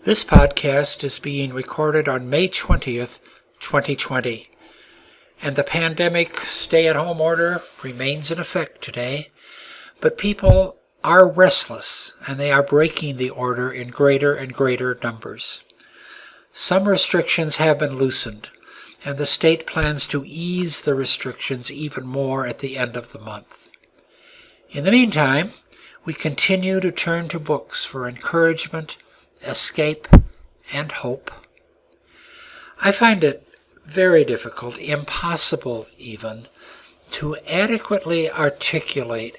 This podcast is being recorded on May 20th, 2020, and the pandemic stay-at-home order remains in effect today, but people are restless and they are breaking the order in greater and greater numbers. Some restrictions have been loosened, and the state plans to ease the restrictions even more at the end of the month. In the meantime, we continue to turn to books for encouragement, escape, and hope. I find it very difficult, impossible even, to adequately articulate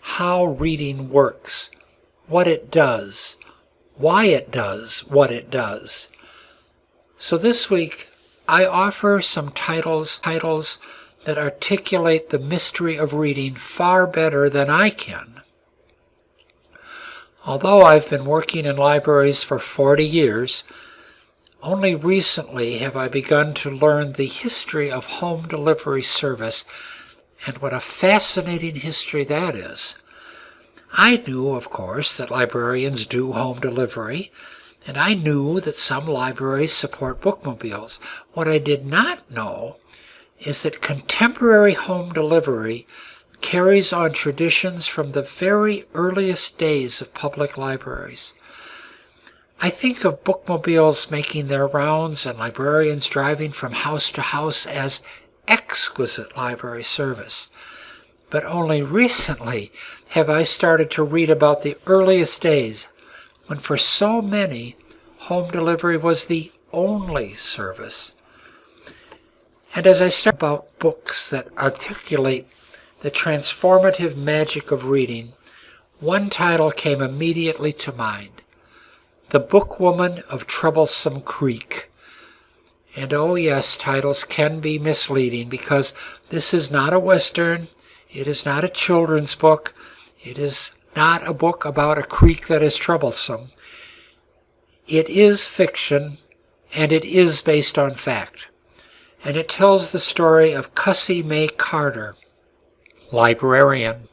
how reading works, what it does, why it does what it does. So this week, I offer some titles that articulate the mystery of reading far better than I can. Although I've been working in libraries for 40 years, only recently have I begun to learn the history of home delivery service, and what a fascinating history that is. I knew, of course, that librarians do home delivery, and I knew that some libraries support bookmobiles. What I did not know is that contemporary home delivery carries on traditions from the very earliest days of public libraries. I think of bookmobiles making their rounds and librarians driving from house to house as exquisite library service. But only recently have I started to read about the earliest days, when for so many, home delivery was the only service. And as I start about books that articulate the transformative magic of reading, one title came immediately to mind: The Bookwoman of Troublesome Creek. And oh yes, titles can be misleading, because this is not a Western, it is not a children's book, it is not a book about a creek that is troublesome. It is fiction, and it is based on fact. And it tells the story of Cussie May Carter, librarian.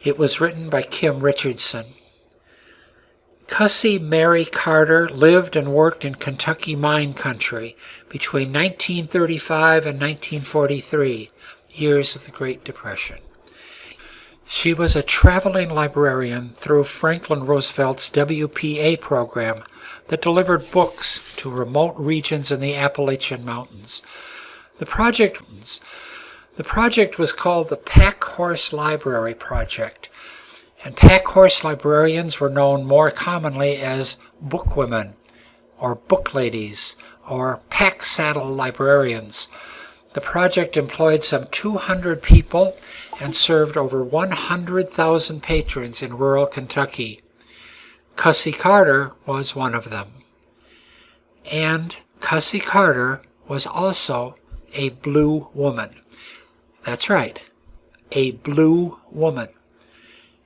It was written by Kim Richardson. Cussie Mary Carter lived and worked in Kentucky mine country between 1935 and 1943, years of the Great Depression. She was a traveling librarian through Franklin Roosevelt's WPA program that delivered books to remote regions in the Appalachian Mountains. The project was called the Pack Horse Library Project, and pack horse librarians were known more commonly as bookwomen, or bookladies, or pack saddle librarians. The project employed some 200 people and served over 100,000 patrons in rural Kentucky. Cussie Carter was one of them. And Cussie Carter was also a blue woman. That's right, a blue woman.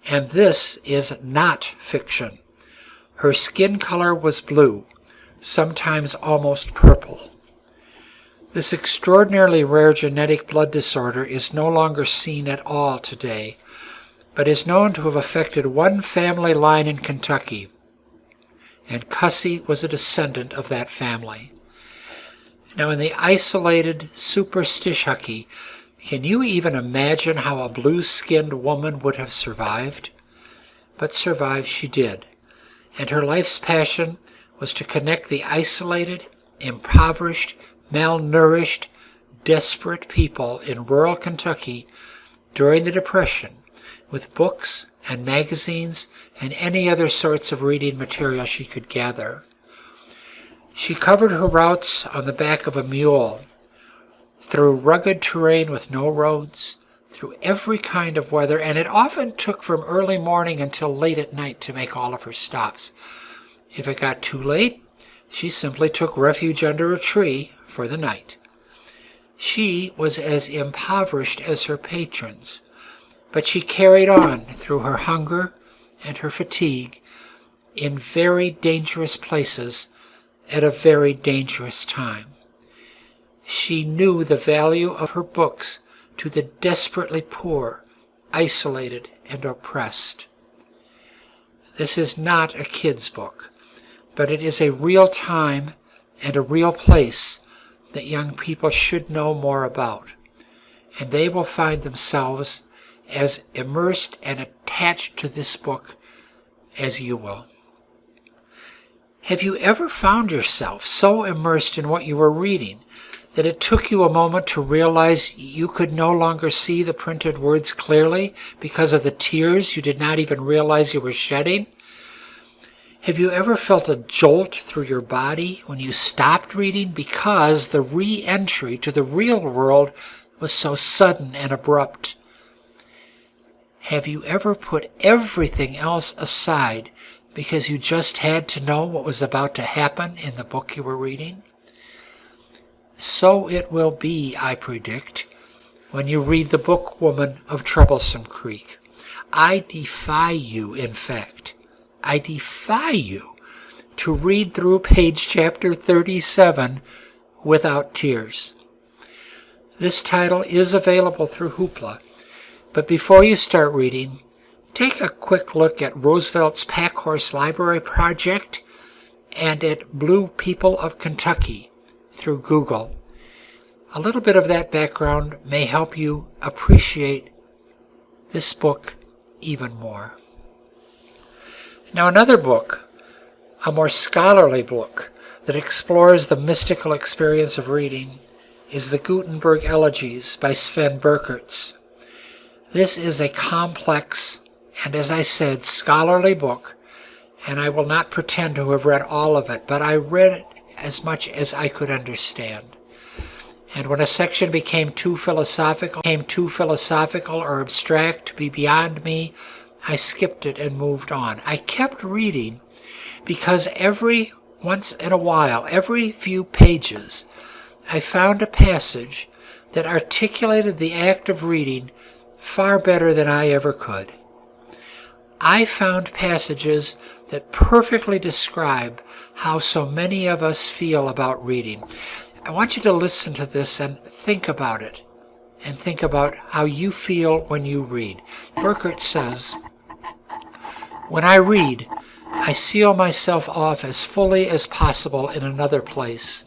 And this is not fiction. Her skin color was blue, sometimes almost purple. This extraordinarily rare genetic blood disorder is no longer seen at all today, but is known to have affected one family line in Kentucky, and Cussie was a descendant of that family. Now, in the isolated superstition, can you even imagine how a blue-skinned woman would have survived? But survive she did, and her life's passion was to connect the isolated, impoverished, malnourished, desperate people in rural Kentucky during the Depression with books and magazines and any other sorts of reading material she could gather. She covered her routes on the back of a mule, through rugged terrain with no roads, through every kind of weather, and it often took from early morning until late at night to make all of her stops. If it got too late, she simply took refuge under a tree for the night. She was as impoverished as her patrons, but she carried on through her hunger and her fatigue in very dangerous places at a very dangerous time. She knew the value of her books to the desperately poor, isolated, and oppressed. This is not a kid's book, but it is a real time and a real place that young people should know more about, and they will find themselves as immersed and attached to this book as you will. Have you ever found yourself so immersed in what you were reading that it took you a moment to realize you could no longer see the printed words clearly because of the tears you did not even realize you were shedding? Have you ever felt a jolt through your body when you stopped reading because the re-entry to the real world was so sudden and abrupt? Have you ever put everything else aside because you just had to know what was about to happen in the book you were reading? So it will be, I predict, when you read the book Woman of Troublesome Creek. I defy you, in fact, I defy you to read through chapter 37 without tears. This title is available through Hoopla, but before you start reading, take a quick look at Roosevelt's Packhorse Library Project and at Blue People of Kentucky through Google. A little bit of that background may help you appreciate this book even more. Now, another book, a more scholarly book that explores the mystical experience of reading, is the Gutenberg Elegies by Sven Berkertz. This is a complex and, as I said, scholarly book, and I will not pretend to have read all of it, but I read it as much as I could understand. And when a section became too philosophical or abstract to be beyond me, I skipped it and moved on. I kept reading because every once in a while, every few pages, I found a passage that articulated the act of reading far better than I ever could. I found passages that perfectly describe how so many of us feel about reading. I want you to listen to this and think about it, and think about how you feel when you read. Berkert says, "When I read, I seal myself off as fully as possible in another place.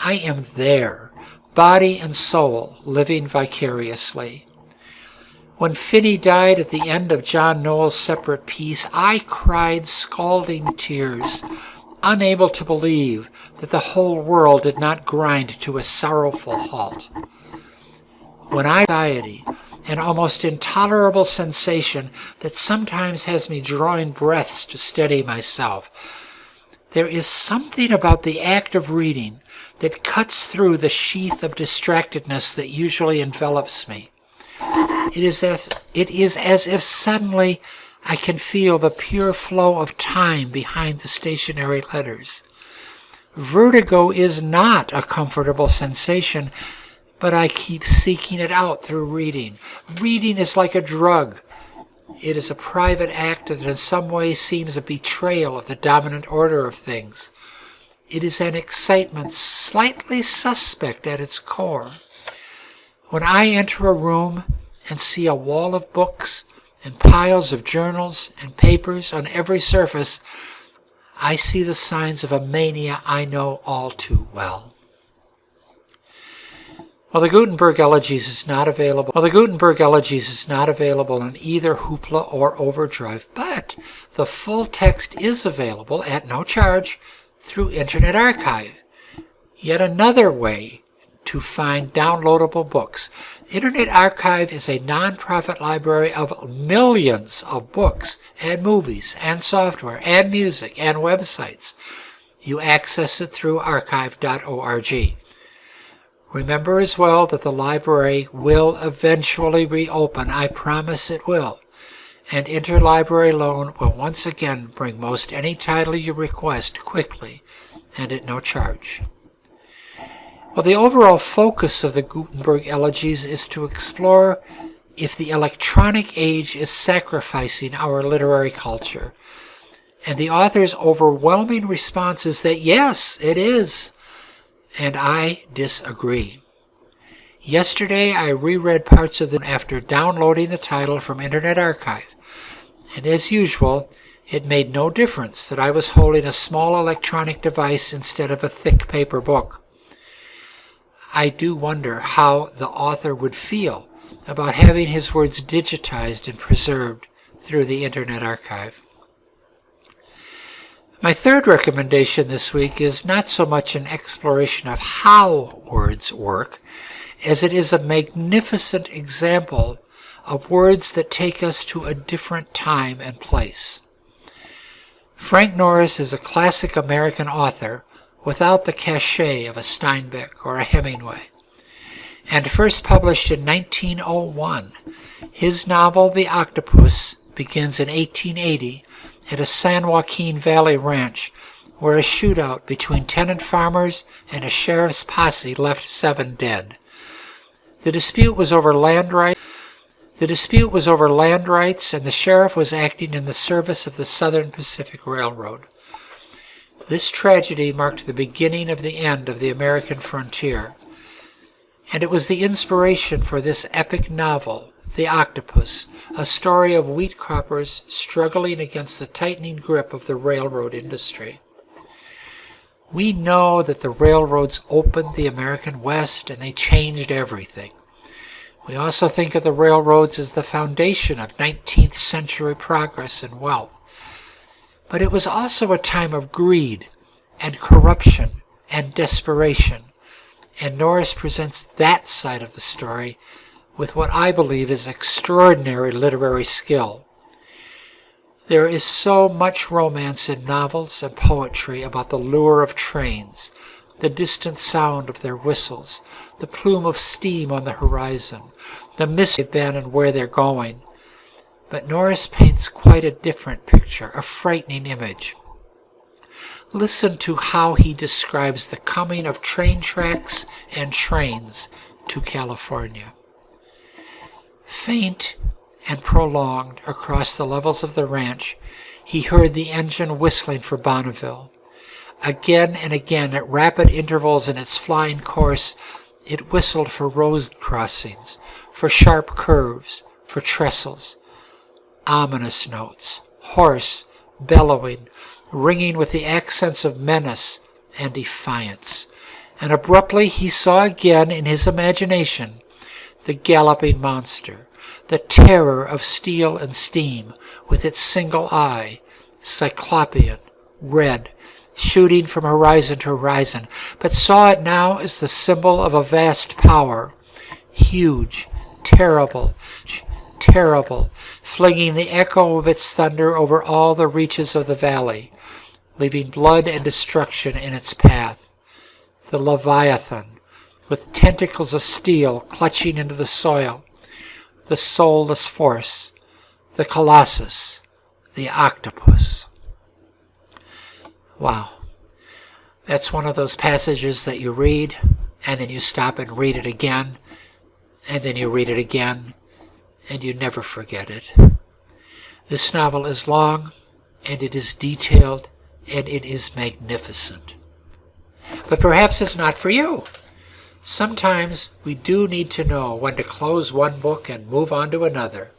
I am there, body and soul, living vicariously. When Finney died at the end of John Knowles' separate piece, I cried scalding tears, unable to believe that the whole world did not grind to a sorrowful halt. When anxiety, an almost intolerable sensation that sometimes has me drawing breaths to steady myself, there is something about the act of reading that cuts through the sheath of distractedness that usually envelops me. It is as if suddenly I can feel the pure flow of time behind the stationary letters. Vertigo is not a comfortable sensation, but I keep seeking it out through reading. Reading is like a drug. It is a private act that in some way seems a betrayal of the dominant order of things. It is an excitement slightly suspect at its core. When I enter a room and see a wall of books and piles of journals and papers on every surface, I see the signs of a mania I know all too well." Well, the Gutenberg Elegies is not available in either Hoopla or Overdrive, but the full text is available at no charge through Internet Archive. Yet another way to find downloadable books. Internet Archive is a non-profit library of millions of books and movies and software and music and websites. You access it through archive.org. Remember as well that the library will eventually reopen. I promise it will. And interlibrary loan will once again bring most any title you request quickly and at no charge. Well, the overall focus of the Gutenberg Elegies is to explore if the electronic age is sacrificing our literary culture. And the author's overwhelming response is that yes, it is. And I disagree. Yesterday I reread parts of it after downloading the title from Internet Archive, and as usual, it made no difference that I was holding a small electronic device instead of a thick paper book. I do wonder how the author would feel about having his words digitized and preserved through the Internet Archive. My third recommendation this week is not so much an exploration of how words work, as it is a magnificent example of words that take us to a different time and place. Frank Norris is a classic American author without the cachet of a Steinbeck or a Hemingway. And first published in 1901, his novel The Octopus begins in 1880 at a San Joaquin Valley ranch where a shootout between tenant farmers and a sheriff's posse left 7 dead. The dispute was over land rights, and the sheriff was acting in the service of the Southern Pacific Railroad. This tragedy marked the beginning of the end of the American frontier, and it was the inspiration for this epic novel, The Octopus, a story of wheat croppers struggling against the tightening grip of the railroad industry. We know that the railroads opened the American West and they changed everything. We also think of the railroads as the foundation of 19th century progress and wealth. But it was also a time of greed and corruption and desperation, and Norris presents that side of the story with what I believe is extraordinary literary skill. There is so much romance in novels and poetry about the lure of trains, the distant sound of their whistles, the plume of steam on the horizon, the mist they've been and where they're going. But Norris paints quite a different picture, a frightening image. Listen to how he describes the coming of train tracks and trains to California. Faint and prolonged across the levels of the ranch, he heard the engine whistling for Bonneville. Again and again, at rapid intervals in its flying course, it whistled for road crossings, for sharp curves, for trestles. Ominous notes, hoarse, bellowing, ringing with the accents of menace and defiance. And abruptly he saw again in his imagination the galloping monster, the terror of steel and steam, with its single eye, cyclopean, red, shooting from horizon to horizon, but saw it now as the symbol of a vast power, huge, terrible, flinging the echo of its thunder over all the reaches of the valley, leaving blood and destruction in its path. The Leviathan, with tentacles of steel clutching into the soil, the soulless force, the Colossus, the Octopus. Wow. That's one of those passages that you read, and then you stop and read it again, and then you read it again, and you never forget it. This novel is long, and it is detailed, and it is magnificent. But perhaps it's not for you. Sometimes we do need to know when to close one book and move on to another.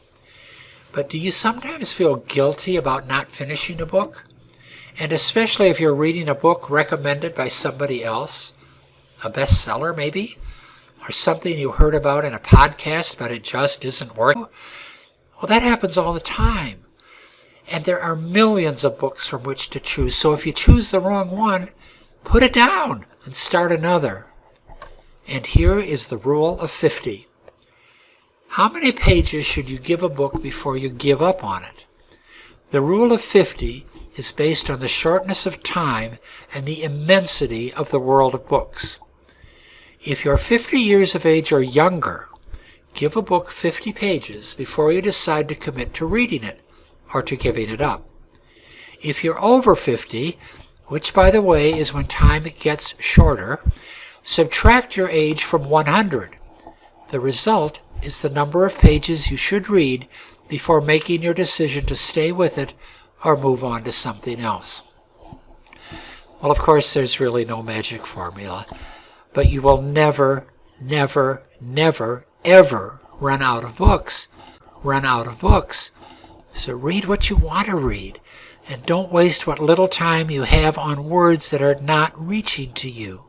But do you sometimes feel guilty about not finishing a book? And especially if you're reading a book recommended by somebody else, a bestseller maybe, or something you heard about in a podcast but it just isn't working? Well, that happens all the time. And there are millions of books from which to choose. So if you choose the wrong one, put it down and start another. And here is the rule of 50. How many pages should you give a book before you give up on it? The rule of 50 is based on the shortness of time and the immensity of the world of books. If you're 50 years of age or younger, give a book 50 pages before you decide to commit to reading it or to giving it up. If you're over 50, which by the way is when time gets shorter, subtract your age from 100. The result is the number of pages you should read before making your decision to stay with it or move on to something else. Well, of course, there's really no magic formula, but you will never, never, never, ever run out of books. Run out of books. So read what you want to read, and don't waste what little time you have on words that are not reaching to you,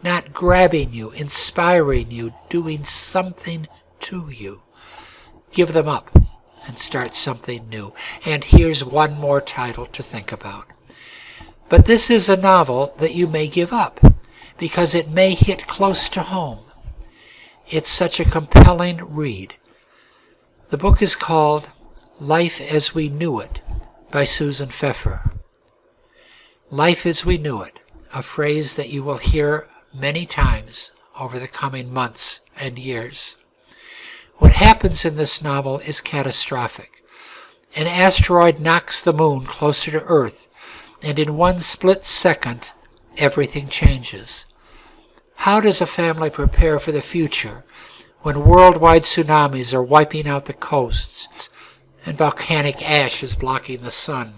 not grabbing you, inspiring you, doing something to you. Give them up and start something new. And here's one more title to think about. But this is a novel that you may give up, because it may hit close to home. It's such a compelling read. The book is called Life as We Knew It by Susan Pfeffer. Life as we knew it, a phrase that you will hear many times over the coming months and years. What happens in this novel is catastrophic. An asteroid knocks the moon closer to Earth, and in one split second, everything changes. How does a family prepare for the future when worldwide tsunamis are wiping out the coasts and volcanic ash is blocking the sun?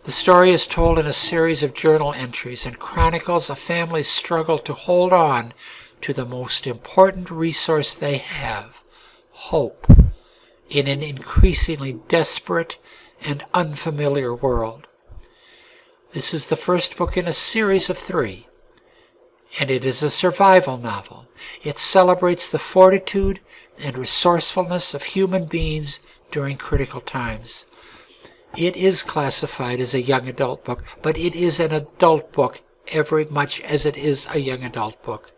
The story is told in a series of journal entries and chronicles a family's struggle to hold on to the most important resource they have, hope, in an increasingly desperate and unfamiliar world. This is the first book in a series of 3, and it is a survival novel. It celebrates the fortitude and resourcefulness of human beings during critical times. It is classified as a young adult book, but it is an adult book every much as it is a young adult book.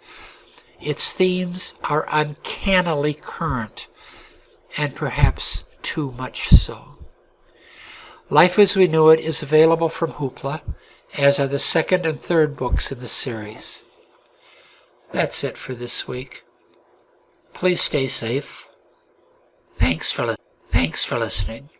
Its themes are uncannily current, and perhaps too much so. Life as We Knew It is available from Hoopla, as are the second and third books in the series. That's it for this week. Please stay safe. Thanks for listening.